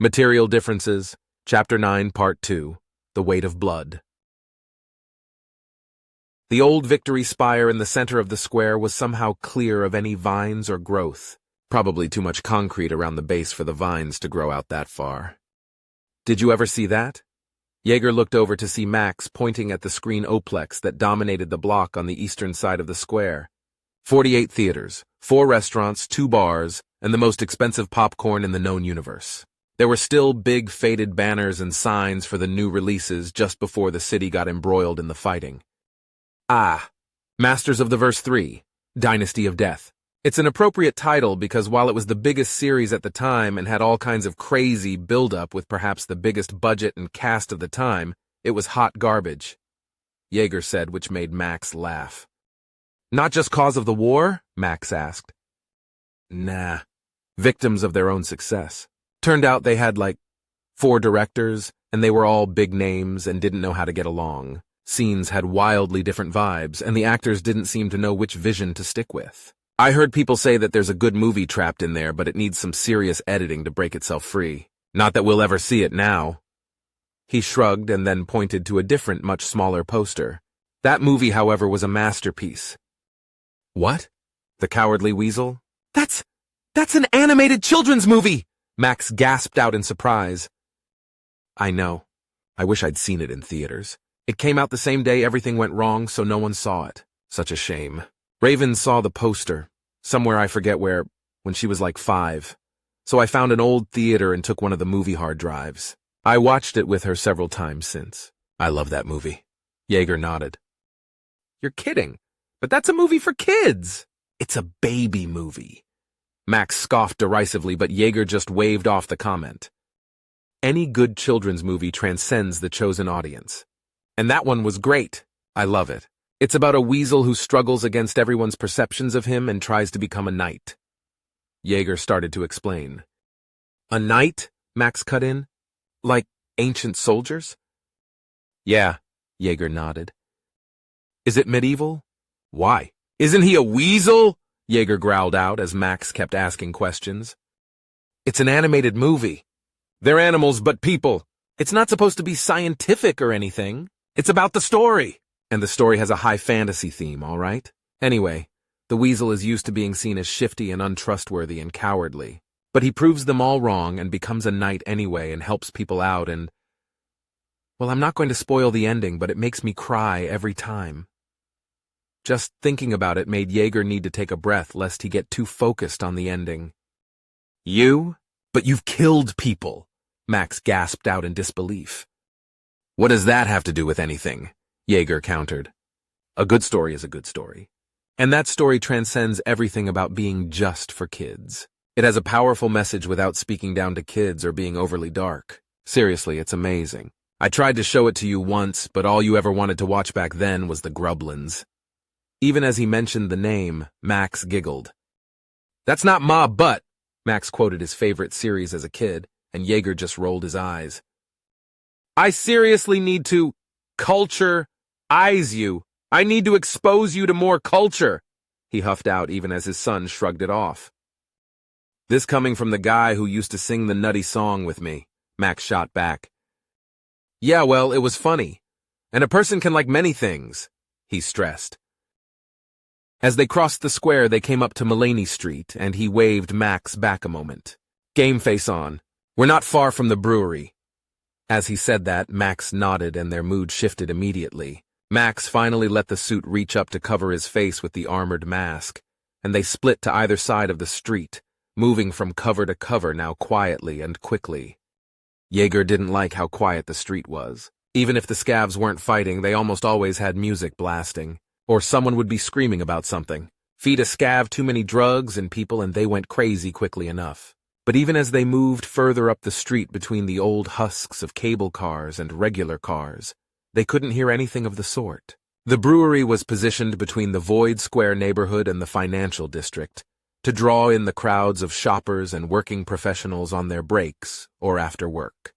Material Differences, Chapter 9, Part 2, The Weight of Blood. The old Victory Spire in the center of the square was somehow clear of any vines or growth. Probably too much concrete around the base for the vines to grow out that far. Did you ever see that? Jaeger looked over to see Max pointing at the screen oplex that dominated the block on the eastern side of the square. 48 theaters, 4 restaurants, 2 bars, and the most expensive popcorn in the known universe. There were still big faded banners and signs for the new releases just before the city got embroiled in the fighting. Masters of the Verse 3, Dynasty of Death. It's an appropriate title because while it was the biggest series at the time and had all kinds of crazy build-up with perhaps the biggest budget and cast of the time, it was hot garbage, Jaeger said, which made Max laugh. Not just cause of the war? Max asked. Nah, victims of their own success. Turned out they had 4 directors, and they were all big names and didn't know how to get along. Scenes had wildly different vibes, and the actors didn't seem to know which vision to stick with. I heard people say that there's a good movie trapped in there, but it needs some serious editing to break itself free. Not that we'll ever see it now. He shrugged and then pointed to a different, much smaller poster. That movie, however, was a masterpiece. What? The Cowardly Weasel? That's an animated children's movie! Max gasped out in surprise. I know. I wish I'd seen it in theaters. It came out the same day everything went wrong, so no one saw it. Such a shame. Raven saw the poster, somewhere I forget where, when she was 5. So I found an old theater and took one of the movie hard drives. I watched it with her several times since. I love that movie. Jaeger nodded. You're kidding, but that's a movie for kids. It's a baby movie. Max scoffed derisively, but Jaeger just waved off the comment. Any good children's movie transcends the chosen audience. And that one was great. I love it. It's about a weasel who struggles against everyone's perceptions of him and tries to become a knight. Jaeger started to explain. A knight? Max cut in. Like ancient soldiers? Yeah, Jaeger nodded. Is it medieval? Why? Isn't he a weasel? Jaeger growled out as Max kept asking questions. It's an animated movie. They're animals but people. It's not supposed to be scientific or anything. It's about the story. And the story has a high fantasy theme, all right? Anyway, the weasel is used to being seen as shifty and untrustworthy and cowardly. But he proves them all wrong and becomes a knight anyway and helps people out and... Well, I'm not going to spoil the ending, but it makes me cry every time. Just thinking about it made Jaeger need to take a breath lest he get too focused on the ending. You? But you've killed people, Max gasped out in disbelief. What does that have to do with anything? Jaeger countered. A good story is a good story. And that story transcends everything about being just for kids. It has a powerful message without speaking down to kids or being overly dark. Seriously, it's amazing. I tried to show it to you once, but all you ever wanted to watch back then was the Grublins. Even as he mentioned the name, Max giggled. That's not ma butt, Max quoted his favorite series as a kid, and Jaeger just rolled his eyes. I seriously need to culture-ize you. I need to expose you to more culture, he huffed out even as his son shrugged it off. This coming from the guy who used to sing the nutty song with me, Max shot back. Yeah, well, it was funny. And a person can like many things, he stressed. As they crossed the square, they came up to Mulaney Street, and he waved Max back a moment. Game face on. We're not far from the brewery. As he said that, Max nodded and their mood shifted immediately. Max finally let the suit reach up to cover his face with the armored mask, and they split to either side of the street, moving from cover to cover now quietly and quickly. Jaeger didn't like how quiet the street was. Even if the scavs weren't fighting, they almost always had music blasting. Or someone would be screaming about something. Feed a scav too many drugs and people and they went crazy quickly enough. But even as they moved further up the street between the old husks of cable cars and regular cars, they couldn't hear anything of the sort. The brewery was positioned between the Void Square neighborhood and the financial district, to draw in the crowds of shoppers and working professionals on their breaks or after work.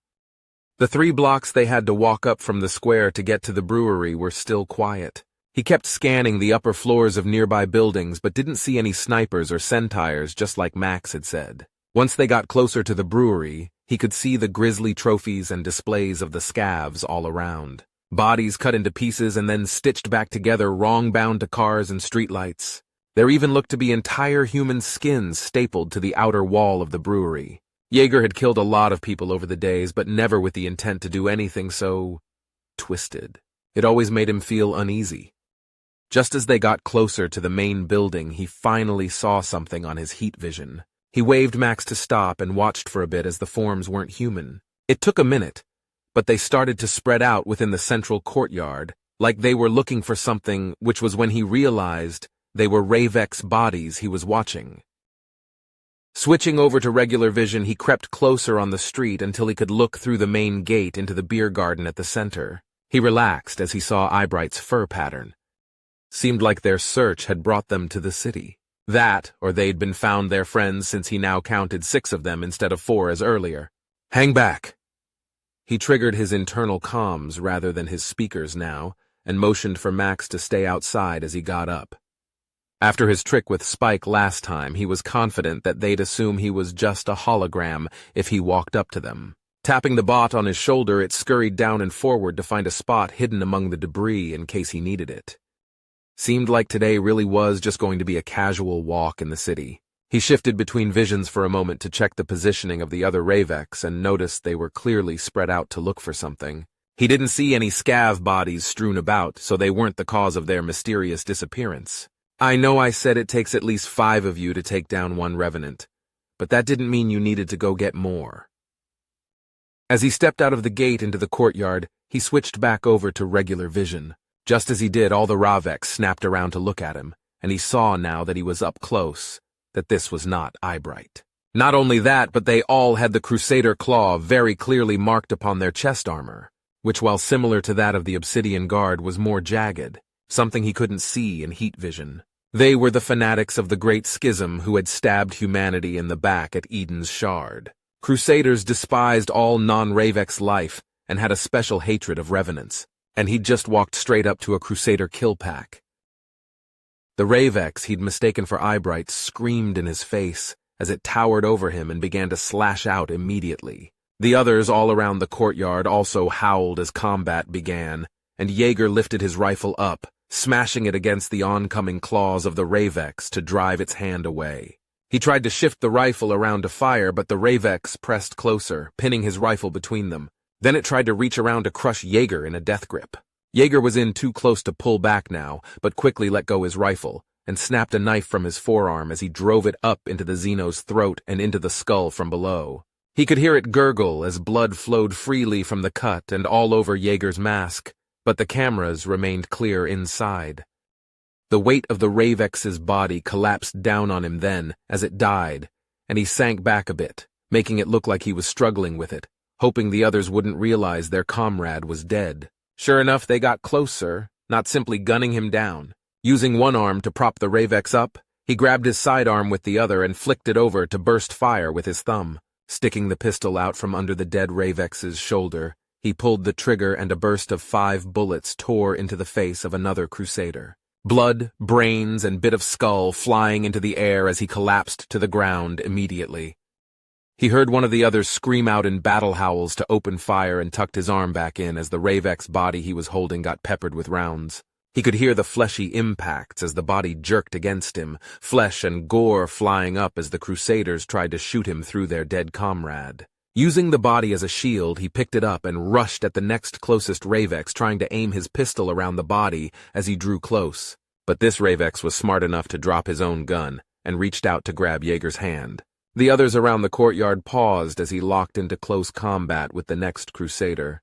The 3 blocks they had to walk up from the square to get to the brewery were still quiet. He kept scanning the upper floors of nearby buildings but didn't see any snipers or centaurs just like Max had said. Once they got closer to the brewery, He could see the grisly trophies and displays of the scavs all around. Bodies cut into pieces and then stitched back together, wrong-bound to cars and streetlights. There even looked to be entire human skins stapled to the outer wall of the brewery. Jaeger had killed a lot of people over the days, but never with the intent to do anything so twisted. It always made him feel uneasy. Just as they got closer to the main building, he finally saw something on his heat vision. He waved Max to stop and watched for a bit as the forms weren't human. It took a minute, but they started to spread out within the central courtyard, like they were looking for something, which was when he realized they were Ravek's bodies he was watching. Switching over to regular vision, he crept closer on the street until he could look through the main gate into the beer garden at the center. He relaxed as he saw Eyebright's fur pattern. Seemed like their search had brought them to the city. That, or they'd been found their friends, since he now counted 6 of them instead of 4 as earlier. Hang back! He triggered his internal comms rather than his speakers now, and motioned for Max to stay outside as he got up. After his trick with Spike last time, he was confident that they'd assume he was just a hologram if he walked up to them. Tapping the bot on his shoulder, it scurried down and forward to find a spot hidden among the debris in case he needed it. Seemed like today really was just going to be a casual walk in the city. He shifted between visions for a moment to check the positioning of the other Raveks and noticed they were clearly spread out to look for something. He didn't see any scav bodies strewn about, so they weren't the cause of their mysterious disappearance. I know I said it takes at least 5 of you to take down one Revenant, but that didn't mean you needed to go get more. As he stepped out of the gate into the courtyard, he switched back over to regular vision. Just as he did, all the Raveks snapped around to look at him, and he saw now that he was up close that this was not Eyebright. Not only that, but they all had the Crusader claw very clearly marked upon their chest armor, which, while similar to that of the Obsidian Guard, was more jagged, something he couldn't see in heat vision. They were the fanatics of the Great Schism who had stabbed humanity in the back at Eden's Shard. Crusaders despised all non-Raveks life and had a special hatred of Revenants, and he'd just walked straight up to a Crusader kill pack. The Raveks he'd mistaken for Eyebright screamed in his face as it towered over him and began to slash out immediately. The others all around the courtyard also howled as combat began, and Jaeger lifted his rifle up, smashing it against the oncoming claws of the Raveks to drive its hand away. He tried to shift the rifle around to fire, but the Raveks pressed closer, pinning his rifle between them. Then it tried to reach around to crush Jaeger in a death grip. Jaeger was in too close to pull back now, but quickly let go his rifle, and snapped a knife from his forearm as he drove it up into the Xeno's throat and into the skull from below. He could hear it gurgle as blood flowed freely from the cut and all over Jaeger's mask, but the cameras remained clear inside. The weight of the Ravex's body collapsed down on him then, as it died, and he sank back a bit, making it look like he was struggling with it, hoping the others wouldn't realize their comrade was dead. Sure enough, they got closer, not simply gunning him down. Using one arm to prop the Ravex up, he grabbed his sidearm with the other and flicked it over to burst fire with his thumb. Sticking the pistol out from under the dead Ravex's shoulder, he pulled the trigger and a burst of 5 bullets tore into the face of another Crusader. Blood, brains, and bit of skull flying into the air as he collapsed to the ground immediately. He heard one of the others scream out in battle howls to open fire and tucked his arm back in as the Ravex body he was holding got peppered with rounds. He could hear the fleshy impacts as the body jerked against him, flesh and gore flying up as the Crusaders tried to shoot him through their dead comrade. Using the body as a shield, he picked it up and rushed at the next closest Ravex, trying to aim his pistol around the body as he drew close. But this Ravex was smart enough to drop his own gun and reached out to grab Jaeger's hand. The others around the courtyard paused as he locked into close combat with the next Crusader.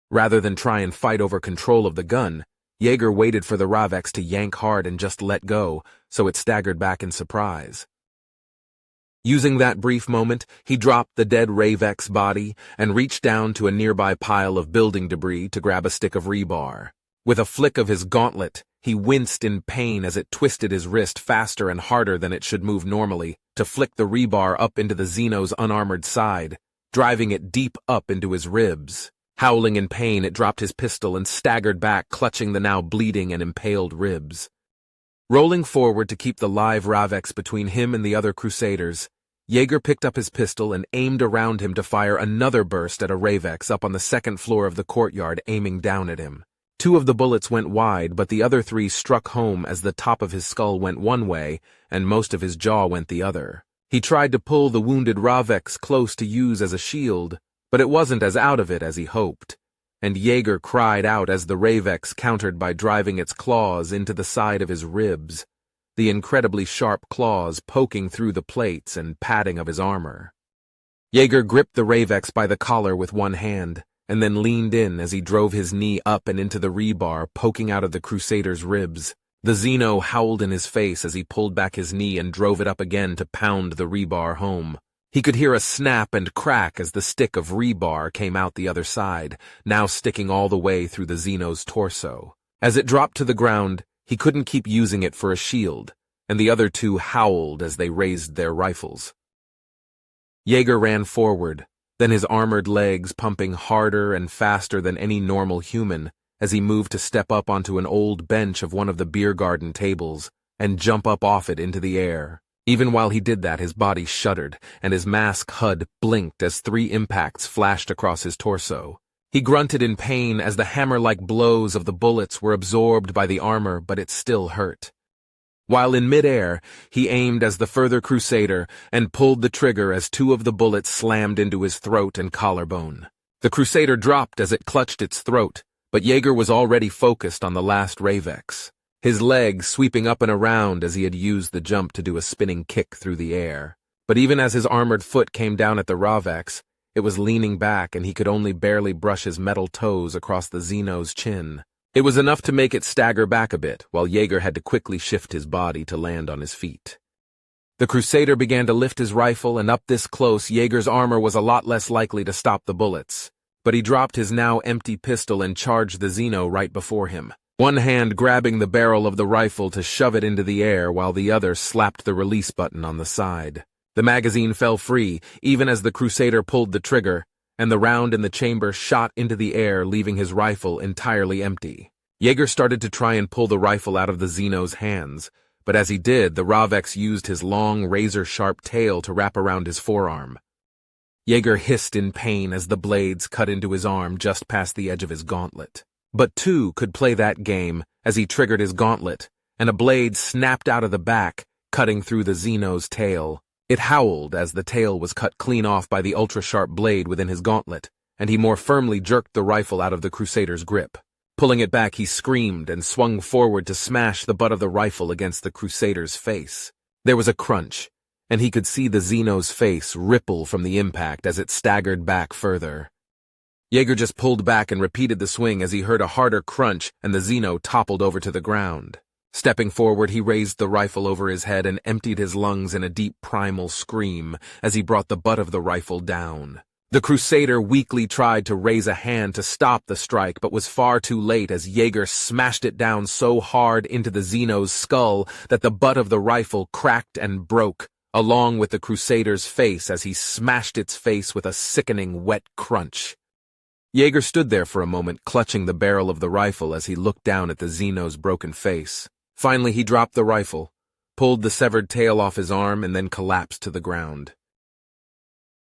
Rather than try and fight over control of the gun, Jaeger waited for the Ravex to yank hard and just let go, so it staggered back in surprise. Using that brief moment, he dropped the dead Ravex body and reached down to a nearby pile of building debris to grab a stick of rebar. With a flick of his gauntlet, he winced in pain as it twisted his wrist faster and harder than it should move normally to flick the rebar up into the Xeno's unarmored side, driving it deep up into his ribs. Howling in pain, it dropped his pistol and staggered back, clutching the now bleeding and impaled ribs. Rolling forward to keep the live Ravex between him and the other Crusaders, Jaeger picked up his pistol and aimed around him to fire another burst at a Ravex up on the second floor of the courtyard, aiming down at him. 2 of the bullets went wide, but the other 3 struck home as the top of his skull went one way and most of his jaw went the other. He tried to pull the wounded Ravex close to use as a shield, but it wasn't as out of it as he hoped, and Jaeger cried out as the Ravex countered by driving its claws into the side of his ribs, the incredibly sharp claws poking through the plates and padding of his armor. Jaeger gripped the Ravex by the collar with one hand, and then leaned in as he drove his knee up and into the rebar poking out of the Crusader's ribs. The Xeno howled in his face as he pulled back his knee and drove it up again to pound the rebar home. He could hear a snap and crack as the stick of rebar came out the other side, now sticking all the way through the Xeno's torso. As it dropped to the ground, he couldn't keep using it for a shield, and the other 2 howled as they raised their rifles. Jaeger ran forward, then his armored legs pumping harder and faster than any normal human as he moved to step up onto an old bench of one of the beer garden tables and jump up off it into the air. Even while he did that, his body shuddered, and his mask HUD blinked as 3 impacts flashed across his torso. He grunted in pain as the hammer-like blows of the bullets were absorbed by the armor, but it still hurt. While in midair, he aimed as the further Crusader and pulled the trigger as 2 of the bullets slammed into his throat and collarbone. The Crusader dropped as it clutched its throat, but Jaeger was already focused on the last Ravex, his legs sweeping up and around as he had used the jump to do a spinning kick through the air. But even as his armored foot came down at the Ravex, it was leaning back and he could only barely brush his metal toes across the Xeno's chin. It was enough to make it stagger back a bit, while Jaeger had to quickly shift his body to land on his feet. The Crusader began to lift his rifle, and up this close, Jaeger's armor was a lot less likely to stop the bullets. But he dropped his now empty pistol and charged the Xeno right before him, one hand grabbing the barrel of the rifle to shove it into the air while the other slapped the release button on the side. The magazine fell free, even as the Crusader pulled the trigger, and the round in the chamber shot into the air, leaving his rifle entirely empty. Jaeger started to try and pull the rifle out of the Xeno's hands, but as he did, the Ravex used his long, razor-sharp tail to wrap around his forearm. Jaeger hissed in pain as the blades cut into his arm just past the edge of his gauntlet. But 2 could play that game as he triggered his gauntlet, and a blade snapped out of the back, cutting through the Xeno's tail. It howled as the tail was cut clean off by the ultra-sharp blade within his gauntlet, and he more firmly jerked the rifle out of the Crusader's grip. Pulling it back, he screamed and swung forward to smash the butt of the rifle against the Crusader's face. There was a crunch, and he could see the Xeno's face ripple from the impact as it staggered back further. Jaeger just pulled back and repeated the swing as he heard a harder crunch and the Xeno toppled over to the ground. Stepping forward, he raised the rifle over his head and emptied his lungs in a deep primal scream as he brought the butt of the rifle down. The Crusader weakly tried to raise a hand to stop the strike, but was far too late as Jaeger smashed it down so hard into the Xeno's skull that the butt of the rifle cracked and broke, along with the Crusader's face as he smashed its face with a sickening wet crunch. Jaeger stood there for a moment, clutching the barrel of the rifle as he looked down at the Xeno's broken face. Finally, he dropped the rifle, pulled the severed tail off his arm, and then collapsed to the ground.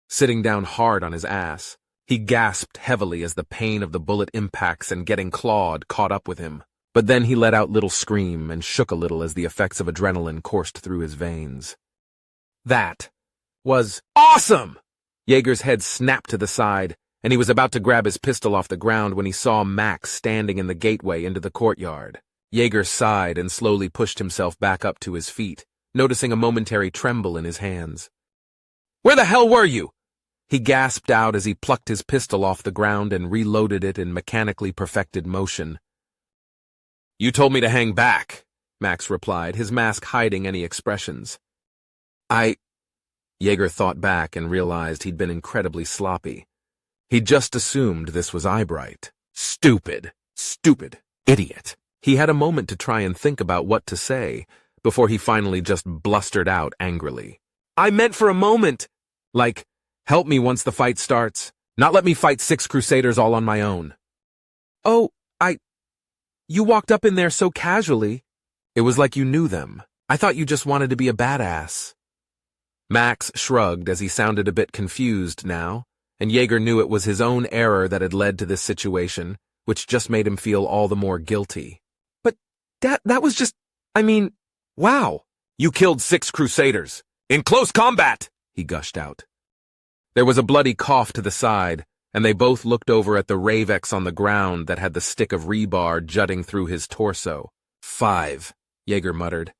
Sitting down hard on his ass, he gasped heavily as the pain of the bullet impacts and getting clawed caught up with him. But then he let out a little scream and shook a little as the effects of adrenaline coursed through his veins. That was awesome! Jaeger's head snapped to the side, and he was about to grab his pistol off the ground when he saw Max standing in the gateway into the courtyard. Jaeger sighed and slowly pushed himself back up to his feet, noticing a momentary tremble in his hands. "Where the hell were you?" he gasped out as he plucked his pistol off the ground and reloaded it in mechanically perfected motion. "You told me to hang back," Max replied, his mask hiding any expressions. Jaeger thought back and realized he'd been incredibly sloppy. He'd just assumed this was Eyebright. Stupid, idiot. He had a moment to try and think about what to say, before he finally just blustered out angrily. "I meant for a moment. Like, help me once the fight starts. Not let me fight 6 Crusaders all on my own." "Oh, you walked up in there so casually. It was like you knew them. I thought you just wanted to be a badass." Max shrugged as he sounded a bit confused now, and Jaeger knew it was his own error that had led to this situation, which just made him feel all the more guilty. But that was just, wow. You killed 6 Crusaders. In close combat, he gushed out. There was a bloody cough to the side, and they both looked over at the Ravex on the ground that had the stick of rebar jutting through his torso. 5, Jaeger muttered.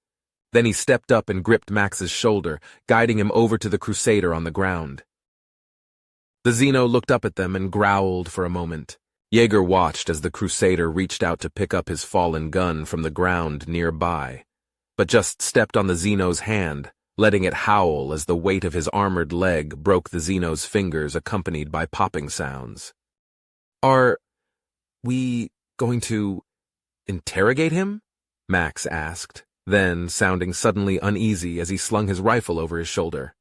Then he stepped up and gripped Max's shoulder, guiding him over to the Crusader on the ground. The Xeno looked up at them and growled for a moment. Jaeger watched as the Crusader reached out to pick up his fallen gun from the ground nearby, but just stepped on the Xeno's hand, letting it howl as the weight of his armored leg broke the Xeno's fingers accompanied by popping sounds. Are we going to interrogate him? Max asked, then sounding suddenly uneasy as he slung his rifle over his shoulder.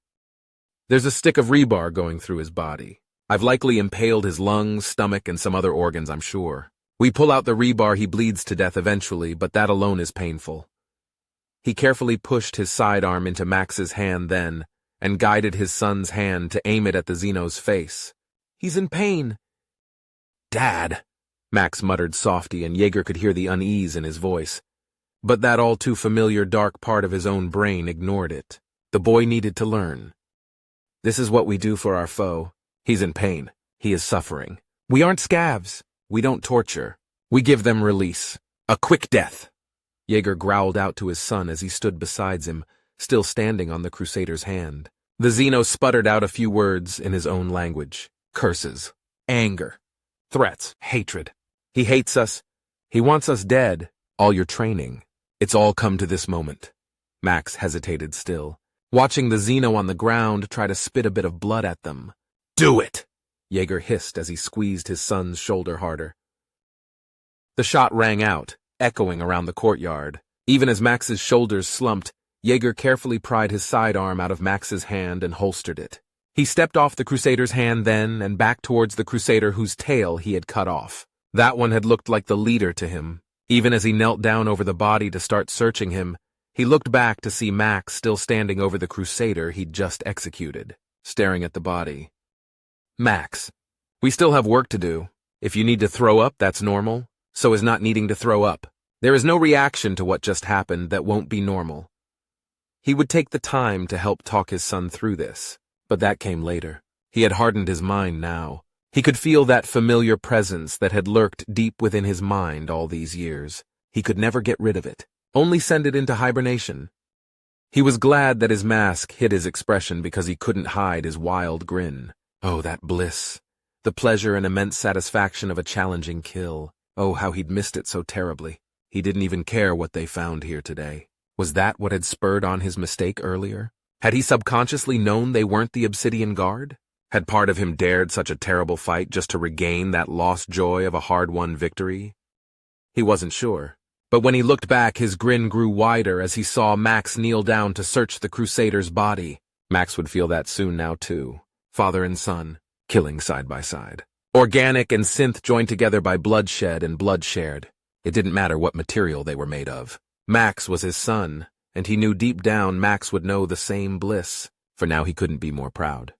There's a stick of rebar going through his body. I've likely impaled his lungs, stomach, and some other organs, I'm sure. We pull out the rebar, he bleeds to death eventually, but that alone is painful. He carefully pushed his sidearm into Max's hand then, and guided his son's hand to aim it at the Xeno's face. He's in pain. Dad, Max muttered softly, and Jaeger could hear the unease in his voice. But that all too familiar dark part of his own brain ignored it. The boy needed to learn. This is what we do for our foe. He's in pain. He is suffering. We aren't scavs. We don't torture. We give them release. A quick death. Jaeger growled out to his son as he stood beside him, still standing on the Crusader's hand. The Xeno sputtered out a few words in his own language. Curses. Anger. Threats. Hatred. He hates us. He wants us dead. All your training. It's all come to this moment. Max hesitated still, watching the Xeno on the ground try to spit a bit of blood at them. Do it! Jaeger hissed as he squeezed his son's shoulder harder. The shot rang out, echoing around the courtyard. Even as Max's shoulders slumped, Jaeger carefully pried his sidearm out of Max's hand and holstered it. He stepped off the Crusader's hand then and back towards the Crusader whose tail he had cut off. That one had looked like the leader to him. Even as he knelt down over the body to start searching him, he looked back to see Max still standing over the Crusader he'd just executed, staring at the body. Max, we still have work to do. If you need to throw up, that's normal. So is not needing to throw up. There is no reaction to what just happened that won't be normal. He would take the time to help talk his son through this, but that came later. He had hardened his mind now. He could feel that familiar presence that had lurked deep within his mind all these years. He could never get rid of it, only send it into hibernation. He was glad that his mask hid his expression because he couldn't hide his wild grin. Oh, that bliss. The pleasure and immense satisfaction of a challenging kill. Oh, how he'd missed it so terribly. He didn't even care what they found here today. Was that what had spurred on his mistake earlier? Had he subconsciously known they weren't the Obsidian Guard? Had part of him dared such a terrible fight just to regain that lost joy of a hard-won victory? He wasn't sure. But when he looked back, his grin grew wider as he saw Max kneel down to search the Crusader's body. Max would feel that soon now, too. Father and son, killing side by side. Organic and synth joined together by bloodshed and blood shared. It didn't matter what material they were made of. Max was his son, and he knew deep down Max would know the same bliss, for now he couldn't be more proud.